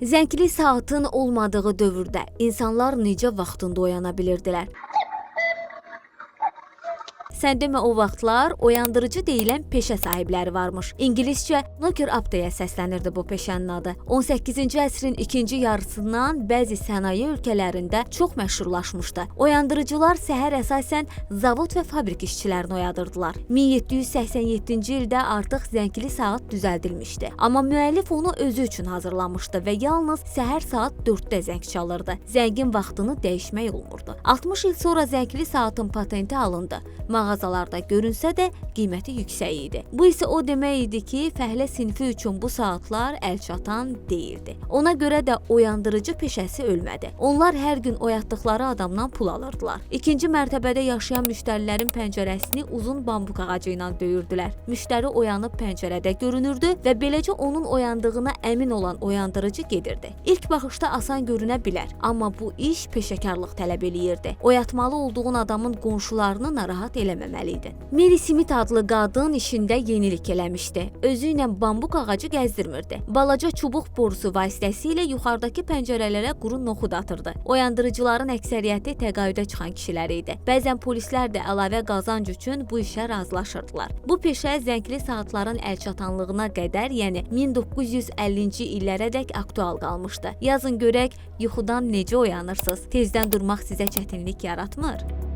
Zəngli saatın olmadığı dövrdə insanlar necə vaxtında oyana bilirdilər? Sən demə o vaxtlar oyandırıcı deyilən peşə sahibləri varmış. İngiliscə knocker up deyə səslənirdi bu peşənin adı. 18-ci əsrin ikinci yarısından bəzi sənaye ölkələrində çox məşhurlaşmışdı. Oyandırıcılar səhər əsasən zavod və fabrik işçilərini oyadırdılar. 1787-ci ildə artıq zəngli saat düzəldilmişdi. Amma müəllif onu özü üçün hazırlamışdı və yalnız səhər saat 4-də zəng çalırdı. Zəngin vaxtını dəyişmək olmurdu. 60 il sonra zəngli saatın patenti alındı. Mağazalarda görünsə də qiyməti yüksək idi. Bu isə o demək idi ki, fəhlə sinfi üçün bu saatlar əlçatan deyildi. Ona görə də oyandırıcı peşəsi ölmədi. Onlar hər gün oyatdıqları adamdan pul alırdılar. İkinci mərtəbədə yaşayan müştərilərin pəncərəsini uzun bambuq ağacı ilə döyürdülər. Müştəri oyanıb pəncərədə görünürdü və beləcə onun oyandığına əmin olan oyandırıcı gedirdi. İlk baxışda asan görünə bilər, amma bu iş peşəkarlıq tələb eləyirdi. Oyatmalı olduğun adamın qonşularını narahat eləməməli idi. Mary Smith adlı qadın işində yenilik eləmişdi. Özü ilə bambuq ağacı gəzdirmirdi. Balaca çubuq borusu vasitəsilə yuxarıdakı pəncərələrə quru noxud atırdı. Oyandırıcıların əksəriyyəti təqaüdə çıxan kişilər idi. Bəzən polislər də əlavə qazanc üçün bu işə razılaşırdılar. Bu peşə zəngli saatların əlçatanlığına qədər, yəni 1950-ci illərədək aktual qalmışdı. Yazın görək, yuxudan necə oyanırsınız? Tezdən durmaq sizə çətinlik yaratmır?